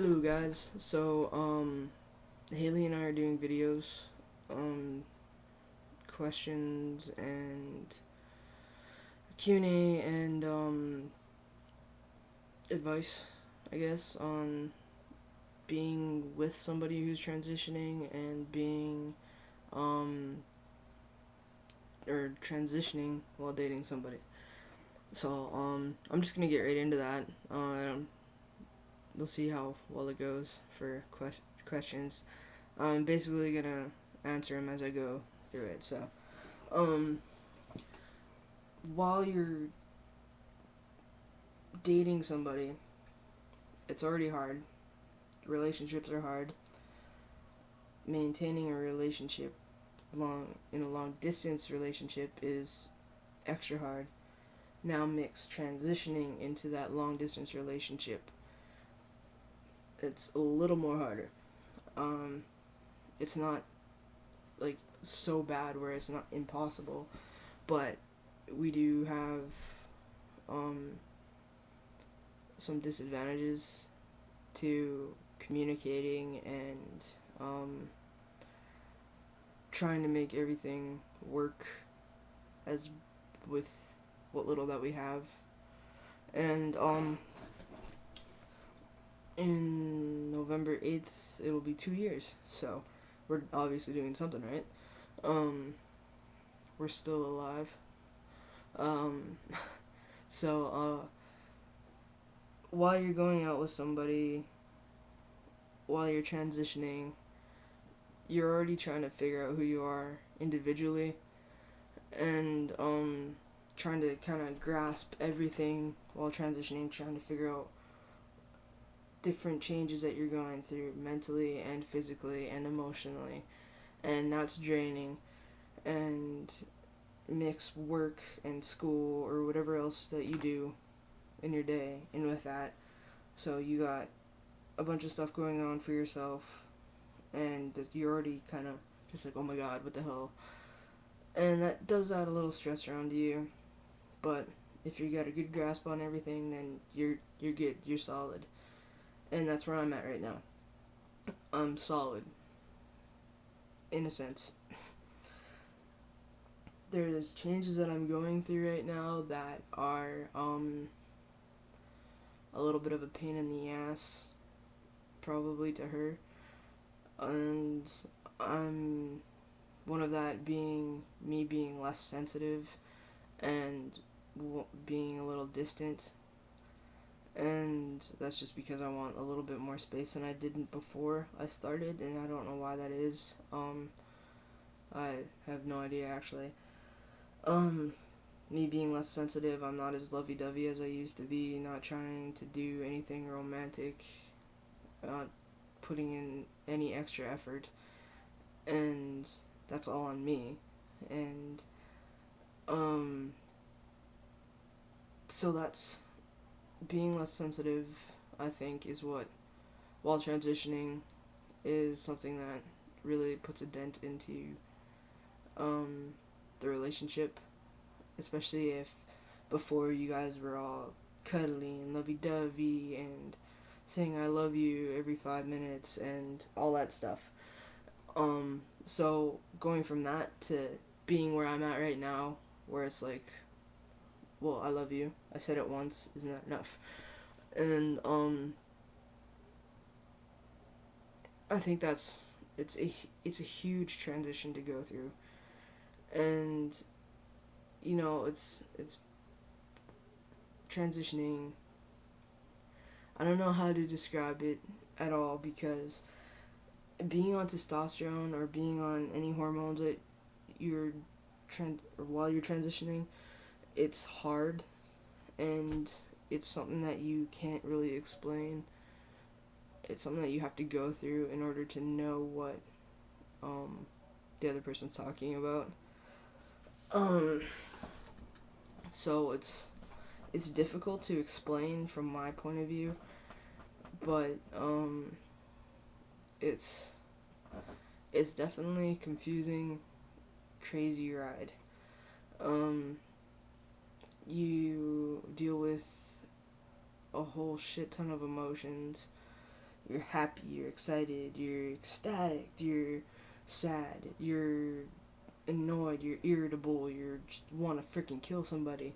Hello guys. Haley and I are doing videos, questions and Q&A and advice, I guess, on being with somebody who's transitioning and being um or transitioning while dating somebody. I'm just gonna get right into that. We'll see how well it goes for questions. I'm basically gonna answer them as I go through it. Um, while you're dating somebody, it's already hard. Relationships are hard. Maintaining a relationship in a long distance relationship is extra hard. Now mix transitioning into that long distance relationship. It's a little more harder. Um, it's not like so bad where it's not impossible, but we do have um, some disadvantages to communicating and trying to make everything work as with what little that we have. And in November 8th, it'll be 2 years. So we're obviously doing something right. Um, we're still alive. Um, so while you're going out with somebody, while you're transitioning, you're already trying to figure out who you are individually and trying to kind of grasp everything while transitioning, trying to figure out different changes that you're going through mentally and physically and emotionally, and that's draining. And mix work and school or whatever else that you do in your day in with that. So you got a bunch of stuff going on for yourself, and you're already kind of just like, oh my god, what the hell? And that does add a little stress around you. But if you got a good grasp on everything, then you're good. You're solid, and that's where I'm at right now. I'm solid, in a sense. There's changes that I'm going through right now that are a little bit of a pain in the ass, probably to her, and I'm one of that being me being less sensitive and being a little distant, and that's just because I want a little bit more space than I didn't before I started, and I don't know why that is. I have no idea actually. Um, Me being less sensitive, I'm not as lovey-dovey as I used to be, not trying to do anything romantic, not putting in any extra effort, and that's all on me. And so that's being less sensitive, I think, is what, while transitioning, is something that really puts a dent into the relationship, especially if before you guys were all cuddly and lovey-dovey and saying I love you every 5 minutes and all that stuff. So going from that to being where I'm at right now, where it's like, well, I love you. I said it once. Isn't that enough? And I think it's a huge transition to go through, and it's transitioning. I don't know how to describe it at all because being on testosterone or being on any hormones that you're or while you're transitioning, it's hard, and it's something that you can't really explain. It's something that you have to go through in order to know what the other person's talking about. Um, so it's difficult to explain from my point of view, but it's it's definitely a confusing, crazy ride. Um, you deal with a whole shit ton of emotions. You're happy, you're excited, you're ecstatic, you're sad, you're annoyed, you're irritable, you just want to freaking kill somebody.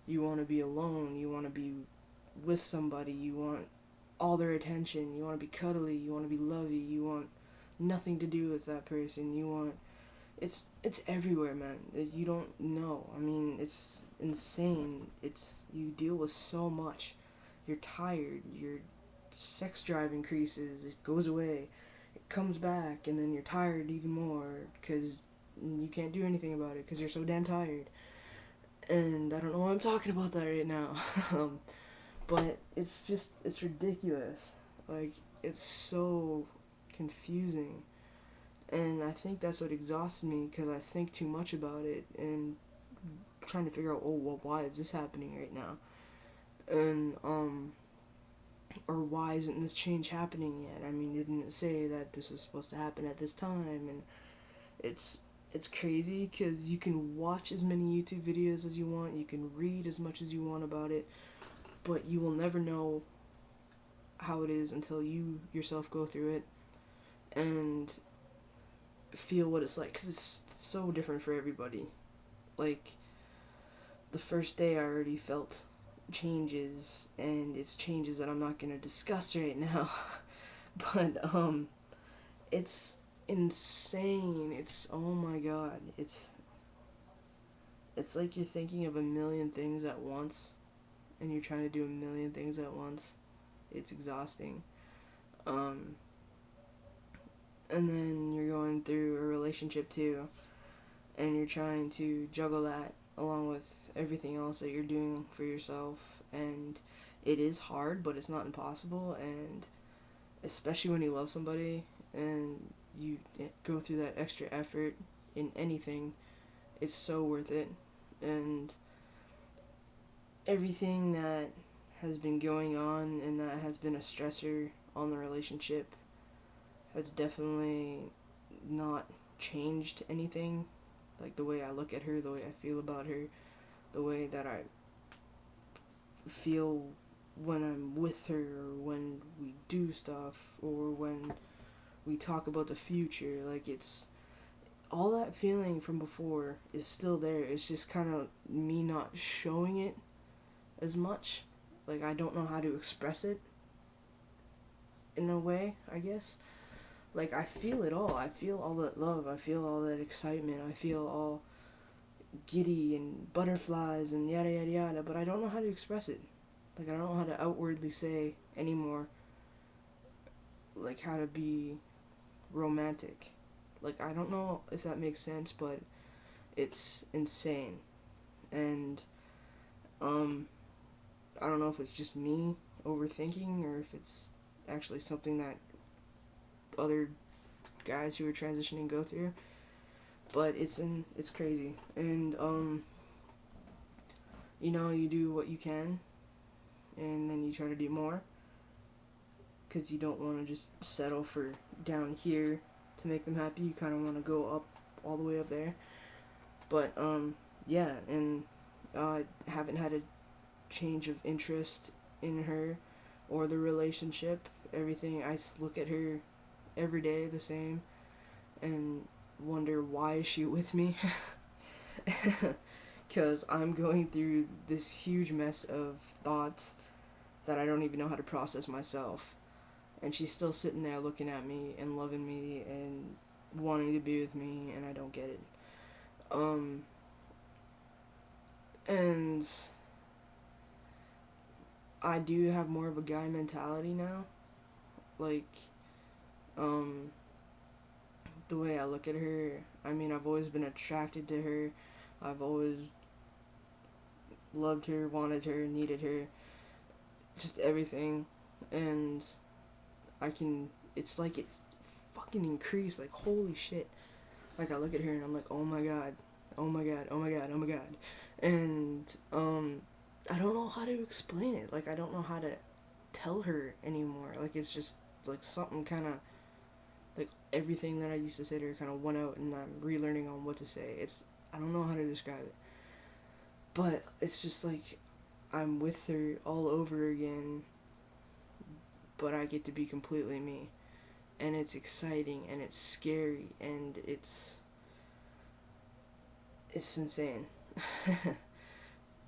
You want to be alone, you want to be with somebody, you want all their attention, you want to be cuddly, you want to be lovey, you want nothing to do with that person, you want it's everywhere, man. You don't know. I mean, it's insane. It's you deal with so much. You're tired. Your sex drive increases. It goes away. It comes back, and then you're tired even more because you can't do anything about it because you're so damn tired. And I don't know why I'm talking about that right now. But it's ridiculous. Like, it's so confusing. And I think that's what exhausts me because I think too much about it and trying to figure out, oh, well, why is this happening right now? And, or why isn't this change happening yet? I mean, didn't it say that this was supposed to happen at this time? And it's it's crazy because you can watch as many YouTube videos as you want, you can read as much as you want about it, but you will never know how it is until you yourself go through it and feel what it's like, because it's so different for everybody. Like, the first day I already felt changes, and it's changes that I'm not going to discuss right now. But it's insane. It's, oh my god, it's like you're thinking of a million things at once, and you're trying to do a million things at once. It's exhausting. Um, and then you're going through a relationship too, and you're trying to juggle that along with everything else that you're doing for yourself, and it is hard, but it's not impossible. And especially when you love somebody and you go through that extra effort in anything, it's so worth it. And everything that has been going on and that has been a stressor on the relationship has definitely not changed anything. Like, the way I look at her, the way I feel about her, the way that I feel when I'm with her, or when we do stuff, or when we talk about the future. Like, it's all that feeling from before is still there. It's just kind of me not showing it as much. Like, I don't know how to express it in a way, I guess. Like, I feel it all. I feel all that love. I feel all that excitement. I feel all giddy and butterflies and yada yada yada, but I don't know how to express it. Like, I don't know how to outwardly say anymore, like, how to be romantic. Like, I don't know if that makes sense, but it's insane. And I don't know if it's just me overthinking or if it's actually something that other guys who are transitioning go through, but it's crazy. And you do what you can, and then you try to do more because you don't want to just settle for down here to make them happy. You kind of want to go up, all the way up there. But yeah. And I haven't had a change of interest in her or the relationship. Everything, I look at her every day the same and wonder, why is she with me? Because I'm going through this huge mess of thoughts that I don't even know how to process myself, and she's still sitting there looking at me and loving me and wanting to be with me, and I don't get it. And I do have more of a guy mentality now. Like, the way I look at her, I mean, I've always been attracted to her. I've always loved her, wanted her, needed her, just everything. And it's like it's fucking increased, like, holy shit. Like, I look at her and I'm like, oh my god, oh my god, oh my god, oh my god. And, I don't know how to explain it. Like, I don't know how to tell her anymore. Like, it's just, like, something kind of, like, everything that I used to say to her kind of went out, and I'm relearning on what to say. I don't know how to describe it. But it's just like I'm with her all over again, but I get to be completely me. And it's exciting and it's scary and it's insane.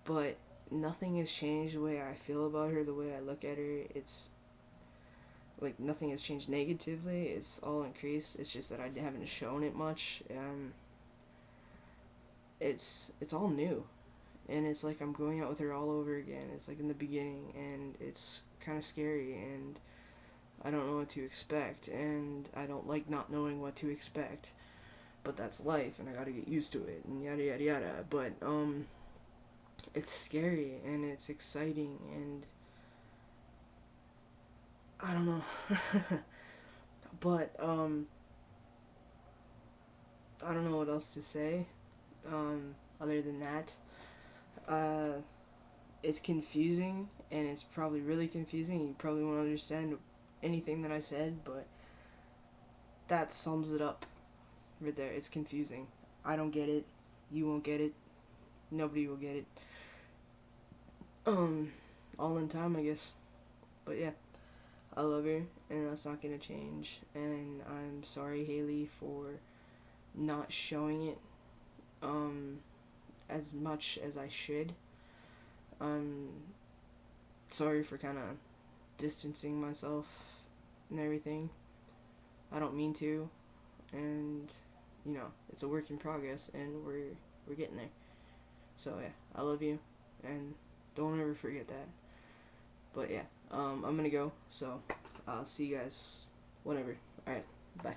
But nothing has changed the way I feel about her, the way I look at her. It's like nothing has changed negatively. It's all increased. It's just that I haven't shown it much. It's all new, and it's like I'm going out with her all over again. It's like in the beginning, and it's kind of scary, and I don't know what to expect, and I don't like not knowing what to expect. But that's life, and I gotta get used to it, and yada yada yada. But it's scary and it's exciting, and I don't know. But I don't know what else to say. Other than that, uh, it's confusing, and it's probably really confusing. You probably won't understand anything that I said, but that sums it up right there. It's confusing. I don't get it. You won't get it. Nobody will get it. All in time, I guess. But yeah, I love her, and that's not gonna change. And I'm sorry, Haley, for not showing it as much as I should. I'm sorry for kind of distancing myself and everything. I don't mean to, and it's a work in progress, and we're getting there. So yeah, I love you, and don't ever forget that. But yeah, I'm gonna go. So I'll see you guys whenever. All right, bye.